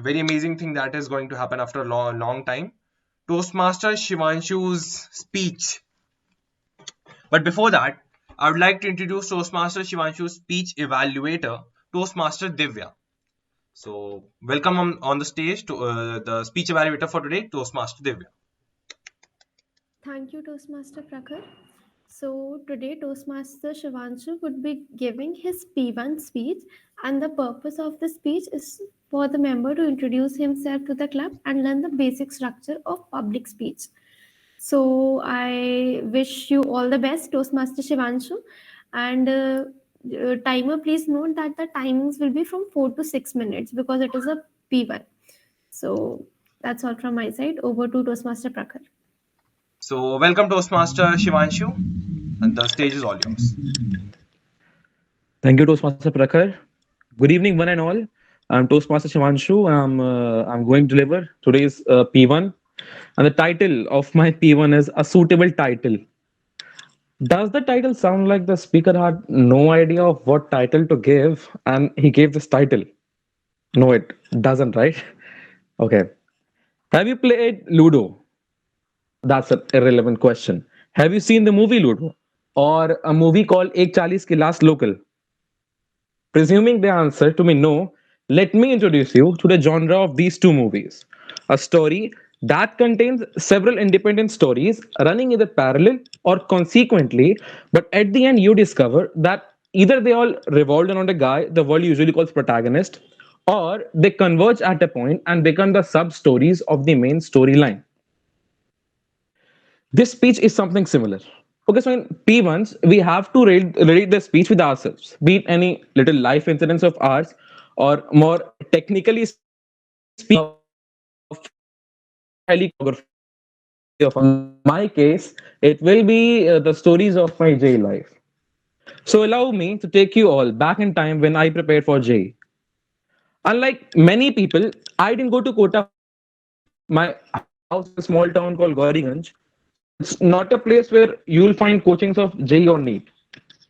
very amazing thing that is going to happen after a long time. Toastmaster Shivanshu's speech. But before that, I would like to introduce Toastmaster Shivanshu's speech evaluator, Toastmaster Divya. So, welcome on the stage to the speech evaluator for today, Toastmaster Divya. Thank you, Toastmaster Prakhar. So, today Toastmaster Shivanshu would be giving his P1 speech, and the purpose of the speech is for the member to introduce himself to the club and learn the basic structure of public speech. So, I wish you all the best, Toastmaster Shivanshu. And timer, please note that the timings will be from 4 to 6 minutes because it is a P1. So, that's all from my side. Over to Toastmaster Prakhar. So, welcome Toastmaster Shivanshu, and the stage is all yours. Thank you, Toastmaster Prakhar. Good evening, one and all. I'm Toastmaster Shivanshu. I'm going to deliver today's P1, and the title of my P1 is A Suitable Title. Does the title sound like the speaker had no idea of what title to give, and he gave this title? No, it doesn't, right? Okay. Have you played Ludo? That's an irrelevant question. Have you seen the movie Ludo? Or a movie called Ek Chalis Ki Last Local? Presuming the answer to me no, let me introduce you to the genre of these two movies. A story that contains several independent stories running either parallel or consequently, but at the end you discover that either they all revolved around a guy the world usually calls protagonist, or they converge at a point and become the sub stories of the main storyline. This speech is something similar. Okay, so in P1s, we have to read the speech with ourselves, be it any little life incidents of ours, or more technically speaking, in my case, it will be the stories of my J life. So allow me to take you all back in time when I prepared for J. Unlike many people, I didn't go to Kota. My house is a small town called Gauriganj. It's not a place where you'll find coachings of JEE or NEET.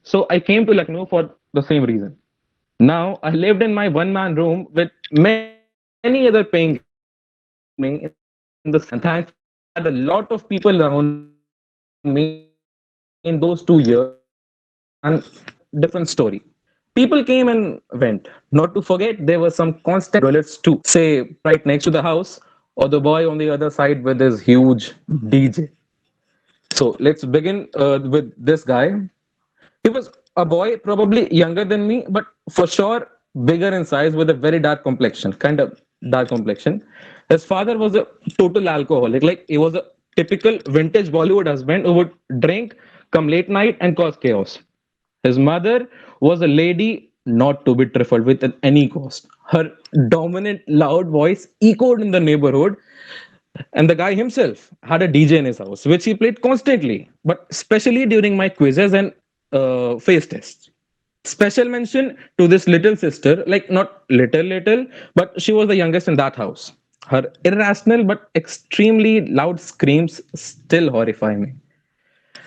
So I came to Lucknow for the same reason. Now I lived in my one-man room with many other paying guests me in the same house. And thankfully I had a lot of people around me in those 2 years and different story. People came and went. Not to forget, there were some constant dwellers too. Say right next to the house, or the boy on the other side with his huge DJ. So let's begin with this guy. He was a boy, probably younger than me, but for sure bigger in size with a very dark complexion, kind of dark complexion. His father was a total alcoholic. Like he was a typical vintage Bollywood husband who would drink, come late night, and cause chaos. His mother was a lady not to be trifled with at any cost. Her dominant, loud voice echoed in the neighborhood, and the guy himself had a DJ in his house, which he played constantly, but especially during my quizzes and face tests. Special mention to this little sister, like not little, but she was the youngest in that house. Her irrational but extremely loud screams still horrify me.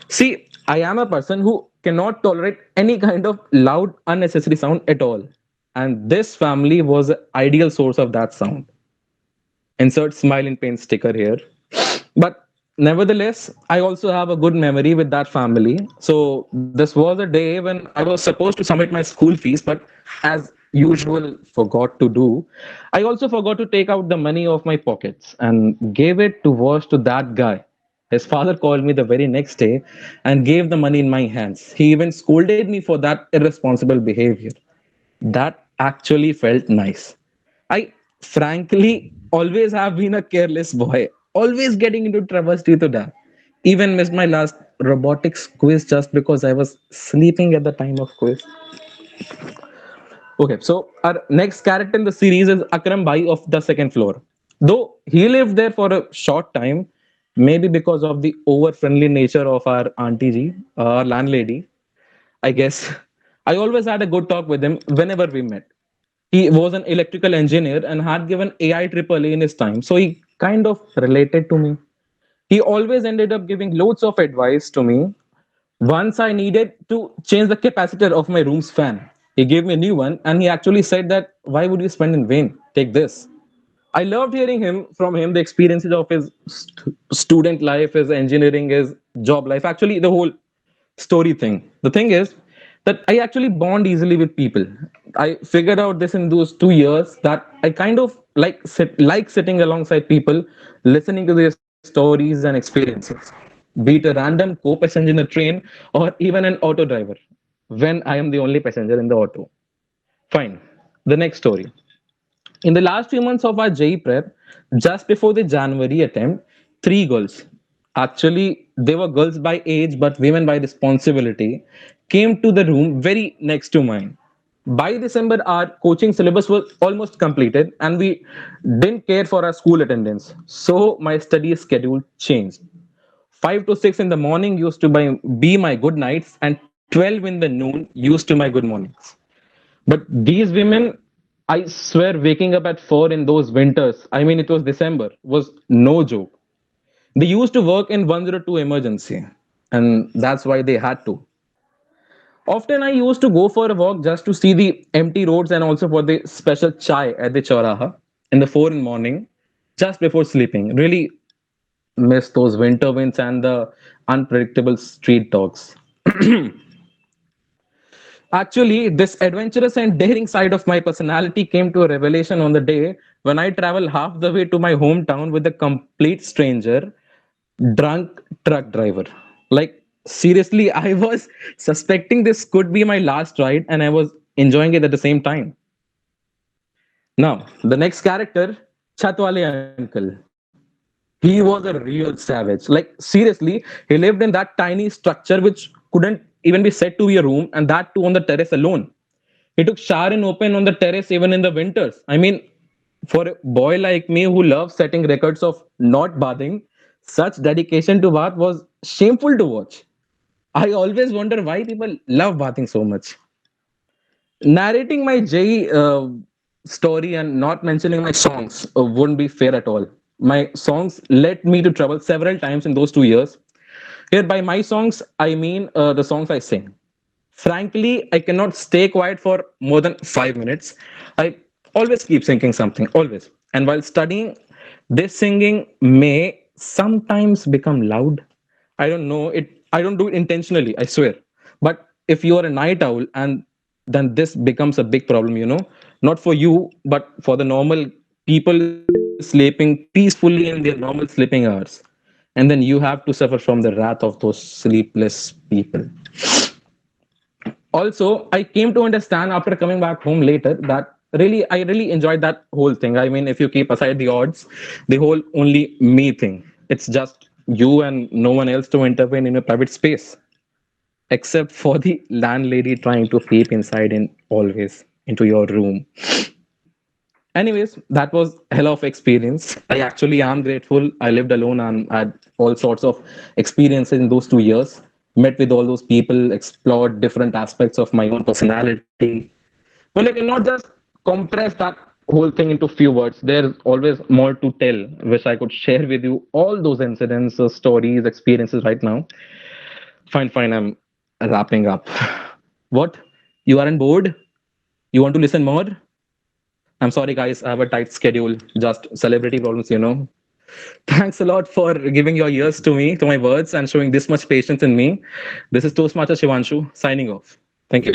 See, I am a person who cannot tolerate any kind of loud, unnecessary sound at all. And this family was an ideal source of that sound. Insert smile in pain sticker here. But nevertheless, I also have a good memory with that family. So this was a day when I was supposed to submit my school fees, but as usual, forgot to do. I also forgot to take out the money of my pockets and gave it to wash to that guy. His father called me the very next day and gave the money in my hands. He even scolded me for that irresponsible behavior. That actually felt nice. I frankly always have been a careless boy, always getting into troubles due to that. Even missed my last robotics quiz just because I was sleeping at the time of quiz. Okay, so our next character in the series is Akram Bhai of the second floor. Though he lived there for a short time, maybe because of the over friendly nature of our auntie ji, our landlady, I guess. I always had a good talk with him whenever we met. He was an electrical engineer and had given AI triple A in his time, so he kind of related to me. He always ended up giving loads of advice to me. Once I needed to change the capacitor of my room's fan. He gave me a new one and he actually said that, why would you spend in vain? Take this. I loved hearing him from him the experiences of his student life, his engineering, his job life. Actually, the whole story thing. The thing is that I actually bond easily with people. I figured out this in those 2 years that I kind of like sitting alongside people, listening to their stories and experiences. Be it a random co-passenger in a train or even an auto driver when I am the only passenger in the auto. Fine. The next story. In the last few months of our JE prep, just before the January attempt, three girls, actually, they were girls by age but women by responsibility, came to the room very next to mine. By December, our coaching syllabus was almost completed and we didn't care for our school attendance. So my study schedule changed. 5 to 6 in the morning used to be my good nights, and 12 in the noon used to my good mornings. But these women, I swear, waking up at 4 in those winters, I mean, it was December, was no joke. They used to work in 102 emergency, and that's why they had to. Often, I used to go for a walk just to see the empty roads and also for the special chai at the Chauraha in the 4 in the morning, just before sleeping. Really miss those winter winds and the unpredictable street dogs. Actually, this adventurous and daring side of my personality came to a revelation on the day when I traveled half the way to my hometown with a complete stranger, drunk truck driver. Like, seriously, I was suspecting this could be my last ride and I was enjoying it at the same time. Now, the next character, Chatwale uncle. He was a real savage. Like, seriously, he lived in that tiny structure which couldn't even be said to be a room, and that too on the terrace alone. He took shower and open on the terrace even in the winters. I mean, for a boy like me who loves setting records of not bathing, such dedication to bath was shameful to watch. I always wonder why people love bathing so much. Narrating my J story and not mentioning my songs wouldn't be fair at all. My songs led me to trouble several times in those 2 years. Here, by my songs, I mean the songs I sing. Frankly, I cannot stay quiet for more than 5 minutes. I always keep singing something, always. And while studying, this singing may sometimes become loud. I don't know it. I don't do it intentionally. I swear. But if you are a night owl, and then this becomes a big problem. Not for you, but for the normal people sleeping peacefully in their normal sleeping hours, and then you have to suffer from the wrath of those sleepless people. Also, I came to understand after coming back home later that I really enjoyed that whole thing. I mean, if you keep aside the odds, the whole only me thing, it's just you and no one else to intervene in a private space, except for the landlady trying to peep inside and always into your room. Anyways, that was hell of experience. I actually am grateful I lived alone and had all sorts of experiences in those 2 years. Met with all those people, explored different aspects of my own personality. Well, I cannot just compress that whole thing into few words. There's always more to tell, which I could share with you. All those incidents, stories, experiences right now. Fine, fine. I'm wrapping up. What? You aren't bored? You want to listen more? I'm sorry, guys. I have a tight schedule. Just celebrity problems. Thanks a lot for giving your ears to me, to my words, and showing this much patience in me. This is Toastmaster Shivanshu signing off. Thank you.